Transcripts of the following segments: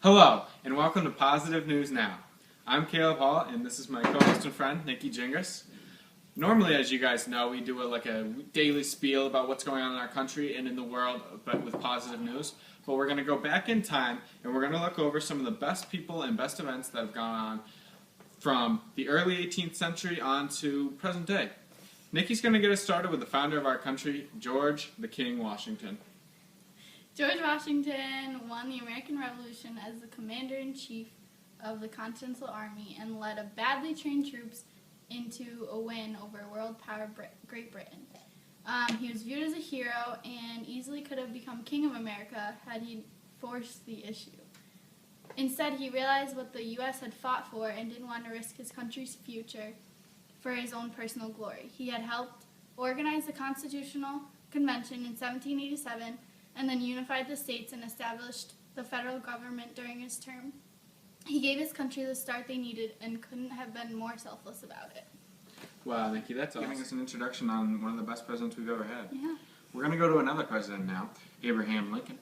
Hello, and welcome to Positive News Now. I'm Caleb Hall, and this is my co-host and friend, Nikki Gingras. Normally, as you guys know, we do a daily spiel about what's going on in our country and in the world, but with positive news. But we're going to go back in time, and we're going to look over some of the best people and best events that have gone on from the early 18th century on to present day. Nikki's going to get us started with the founder of our country, George the King Washington. George Washington won the American Revolution as the commander-in-chief of the Continental Army and led a badly trained troops into a win over world power Great Britain. He was viewed as a hero and easily could have become King of America had he forced the issue. Instead, he realized what the U.S. had fought for and didn't want to risk his country's future for his own personal glory. He had helped organize the Constitutional Convention in 1787 and then unified the states and established the federal government during his term. He gave his country the start they needed and couldn't have been more selfless about it. Wow, Nikki, that's awesome. Giving us an introduction on one of the best presidents we've ever had. Yeah. We're going to go to another president now, Abraham Lincoln.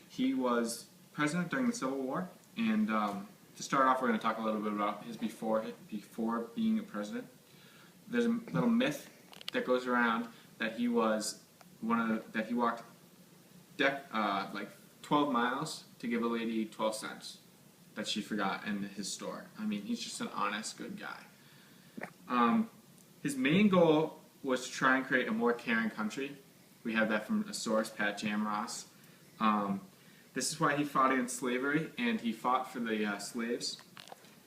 He was president during the Civil War, and to start off, we're going to talk a little bit about his before being a president. There's a little myth that goes around that he was that he walked 12 miles to give a lady 12 cents that she forgot in his store. I mean, he's just an honest, good guy. His main goal was to try and create a more caring country. We have that from a source, Pat Jamross. This is why he fought against slavery, and he fought for the slaves.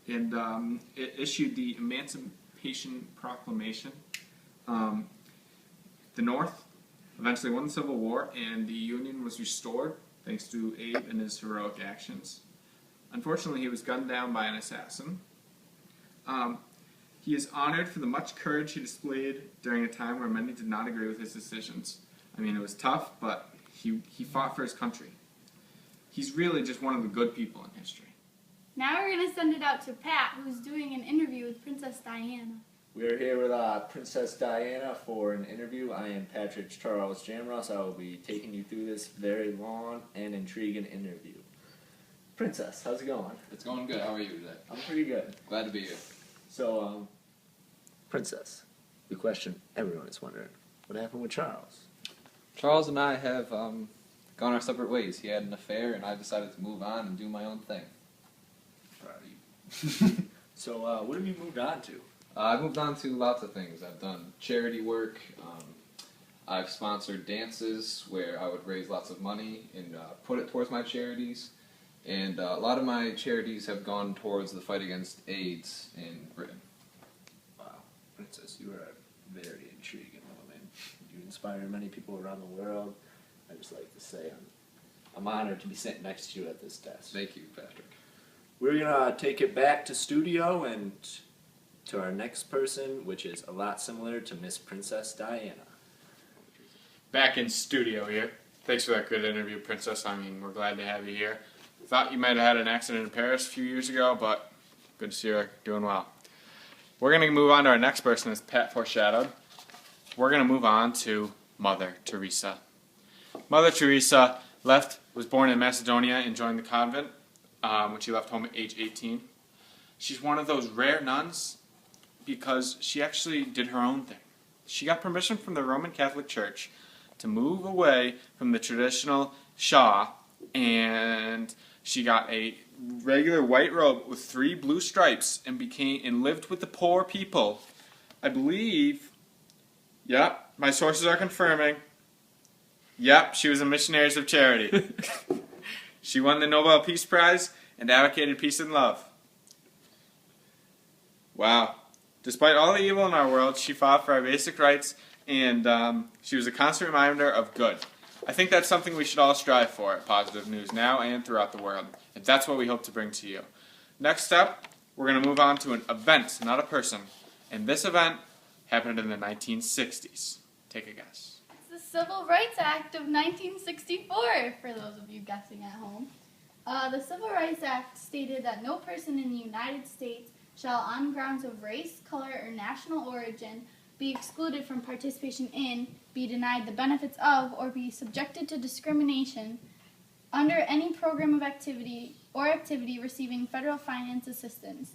And it issued the Emancipation Proclamation. The North eventually won the Civil War, and the Union was restored thanks to Abe and his heroic actions. Unfortunately, he was gunned down by an assassin. He is honored for the much courage he displayed during a time where many did not agree with his decisions. I mean, it was tough, but he fought for his country. He's really just one of the good people in history. Now we're going to send it out to Pat, who's doing an interview with Princess Diana. We're here with Princess Diana for an interview. I am Patrick Charles Jamross. I will be taking you through this very long and intriguing interview. Princess, how's it going? It's going good. How are you today? I'm pretty good. Glad to be here. So, Princess, the question everyone is wondering, what happened with Charles? Charles and I have gone our separate ways. He had an affair, and I decided to move on and do my own thing. Proud of you. So, what have you moved on to? I've moved on to lots of things. I've done charity work. I've sponsored dances where I would raise lots of money and put it towards my charities. And a lot of my charities have gone towards the fight against AIDS in Britain. Wow, Princess, you are a very intriguing woman. You inspire many people around the world. I just like to say I'm honored to be sitting next to you at this desk. Thank you, Patrick. We're going to take it back to studio and to our next person, which is a lot similar to Miss Princess Diana. Back in studio here. Thanks for that good interview, Princess. I mean, we're glad to have you here. Thought you might have had an accident in Paris a few years ago, but good to see you're doing well. We're going to move on to our next person, as Pat foreshadowed. We're going to move on to Mother Teresa. Mother Teresa was born in Macedonia and joined the convent when she left home at age 18. She's one of those rare nuns because she actually did her own thing. She got permission from the Roman Catholic Church to move away from the traditional Shah, and she got a regular white robe with 3 blue stripes and lived with the poor people. I believe, yep, my sources are confirming, yep, she was a Missionaries of Charity. She won the Nobel Peace Prize and advocated peace and love. Wow. Despite all the evil in our world, she fought for our basic rights, and she was a constant reminder of good. I think that's something we should all strive for at Positive News Now and throughout the world, and that's what we hope to bring to you. Next up, we're going to move on to an event, not a person, and this event happened in the 1960s. Take a guess. It's the Civil Rights Act of 1964, for those of you guessing at home. The Civil Rights Act stated that no person in the United States shall, on grounds of race, color, or national origin, be excluded from participation in, be denied the benefits of, or be subjected to discrimination under any program of activity receiving federal finance assistance.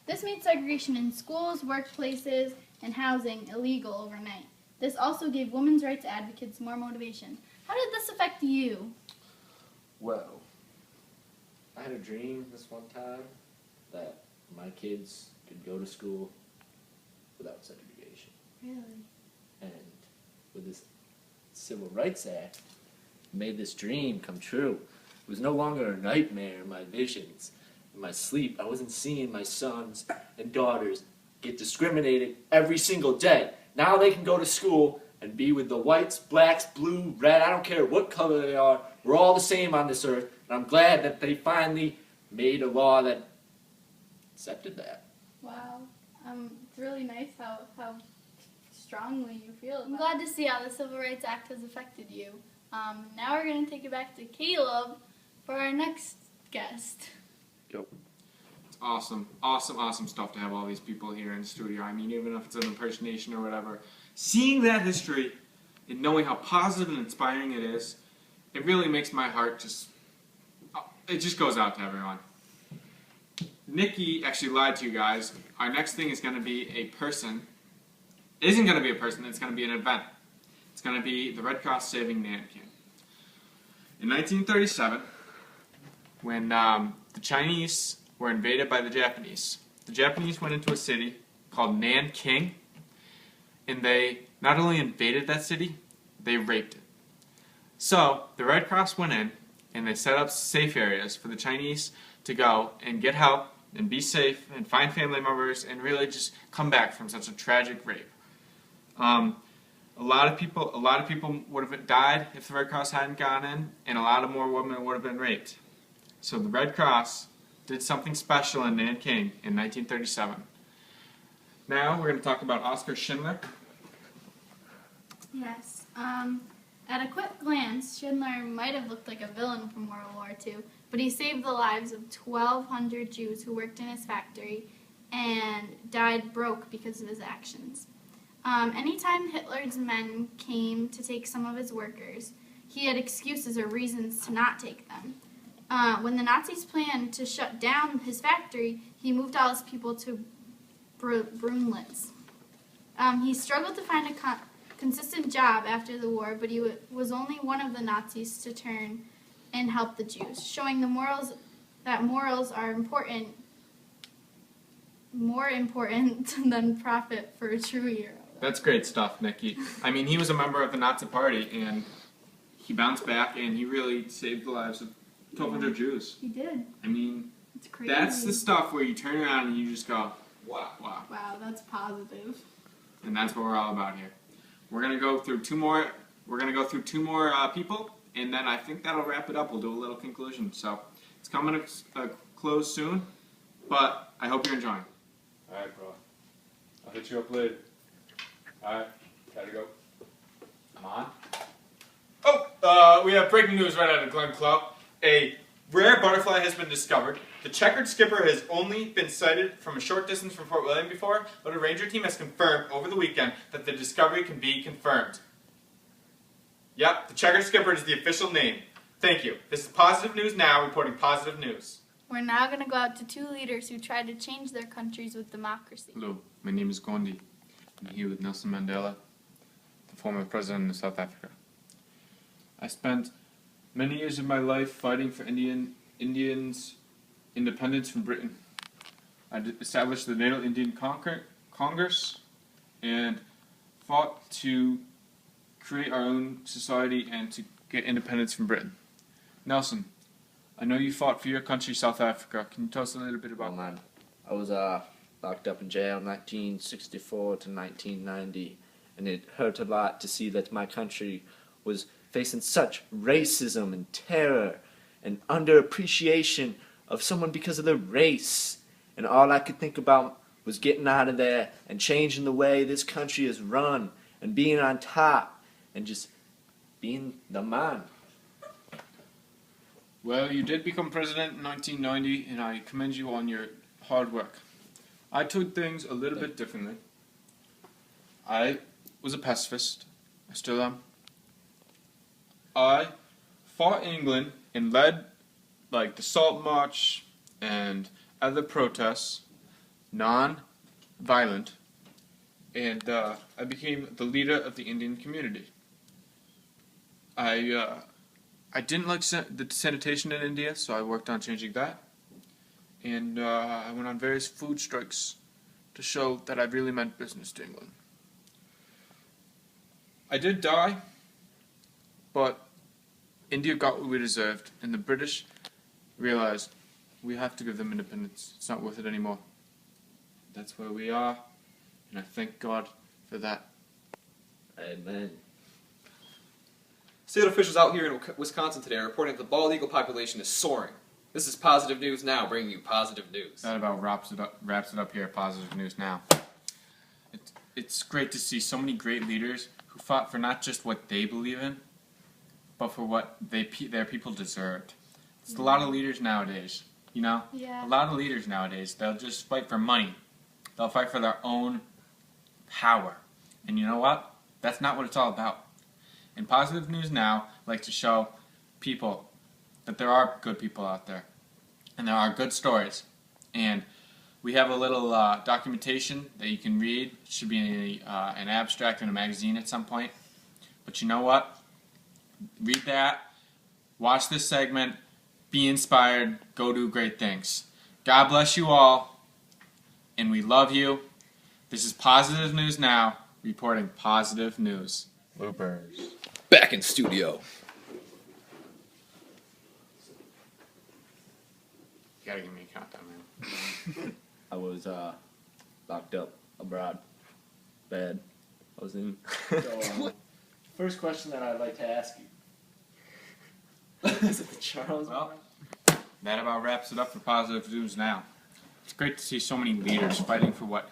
This made segregation in schools, workplaces, and housing illegal overnight. This also gave women's rights advocates more motivation. How did this affect you? Well, I had a dream this one time that my kids could go to school without segregation. Really? And with this Civil Rights Act, it made this dream come true. It was no longer a nightmare in my visions. In my sleep, I wasn't seeing my sons and daughters get discriminated every single day. Now they can go to school and be with the whites, blacks, blue, red, I don't care what color they are. We're all the same on this earth. And I'm glad that they finally made a law that accepted that. Wow. It's really nice how strongly you feel. I'm glad to see how the Civil Rights Act has affected you. Now we're going to take it back to Caleb for our next guest. It's awesome, awesome, awesome stuff to have all these people here in the studio. I mean, even if it's an impersonation or whatever, seeing that history and knowing how positive and inspiring it is, it really makes my heart it just goes out to everyone. Nikki actually lied to you guys. Our next thing is going to be a person. It isn't going to be a person, it's going to be an event. It's going to be the Red Cross saving Nanking. In 1937, when the Chinese were invaded by the Japanese went into a city called Nanking, and they not only invaded that city, they raped it. So the Red Cross went in and they set up safe areas for the Chinese to go and get help and be safe and find family members and really just come back from such a tragic rape. A lot of people would have died if the Red Cross hadn't gone in, and a lot of more women would have been raped. So the Red Cross did something special in Nanking in 1937. Now we're going to talk about Oskar Schindler. Yes. At a quick glance, Schindler might have looked like a villain from World War II, but he saved the lives of 1,200 Jews who worked in his factory and died broke because of his actions. Anytime Hitler's men came to take some of his workers, he had excuses or reasons to not take them. When the Nazis planned to shut down his factory, he moved all his people to Brunlitz. He struggled to find a consistent job after the war, but he was only one of the Nazis to turn and help the Jews, showing that morals are more important than profit for a true hero. That's great stuff, Nikki. I mean, he was a member of the Nazi Party, and he bounced back, and he really saved the lives of 1,200 Jews. He did. I mean, It's crazy. that's the stuff where you turn around and you just go, wow, wow. Wow, that's positive. And that's what we're all about here. We're gonna go through two more. We're gonna go through two more people, and then I think that'll wrap it up. We'll do a little conclusion. So it's coming to a close soon, but I hope you're enjoying. All right, bro. I'll hit you up later. All right, gotta go. Come on. Oh, we have breaking news right out of Glen Club. A rare butterfly has been discovered. The checkered skipper has only been sighted from a short distance from Fort William before, but a ranger team has confirmed over the weekend that the discovery can be confirmed. Yep, the checkered skipper is the official name. Thank you. This is Positive News Now, reporting positive news. We're now going to go out to two leaders who tried to change their countries with democracy. Hello, my name is Gandhi. I'm here with Nelson Mandela, the former president of South Africa. I spent many years of my life fighting for Indians' independence from Britain. I established the Native Indian Congress and fought to create our own society and to get independence from Britain. Nelson, I know you fought for your country, South Africa. Can you tell us a little bit about that? Man, I was locked up in jail 1964 to 1990, and it hurt a lot to see that my country was facing such racism and terror and underappreciation of someone because of their race. And all I could think about was getting out of there and changing the way this country is run and being on top and just being the man. Well, you did become president in 1990, and I commend you on your hard work. I took things a little bit differently. I was a pacifist. I still am. I fought in England and led like the Salt March and other protests, non-violent, and I became the leader of the Indian community. I didn't like the sanitation in India, so I worked on changing that. And I went on various food strikes to show that I really meant business to England. I did die, but India got what we deserved, and the British realized we have to give them independence. It's not worth it anymore. That's where we are, and I thank God for that. Amen. State officials out here in Wisconsin today are reporting that the bald eagle population is soaring. This is Positive News Now, bringing you positive news. That about wraps it up here at Positive News Now. It's great to see so many great leaders who fought for not just what they believe in, but for what their people deserved. It's a lot of leaders nowadays, you know? Yeah. A lot of leaders nowadays, they'll just fight for money. They'll fight for their own power. And you know what? That's not what it's all about. In Positive News Now, I like to show people that there are good people out there. And there are good stories. And we have a little documentation that you can read. It should be an abstract in a magazine at some point. But you know what? Read that. Watch this segment. Be inspired. Go do great things. God bless you all. And we love you. This is Positive News Now, reporting positive news. Bloopers. Back in studio. You gotta give me a countdown, man. I was locked up abroad. Bad. I was in. So, first question that I'd like to ask you. Is it the Charles? Well, that about wraps it up for Positive News Now. It's great to see so many leaders fighting for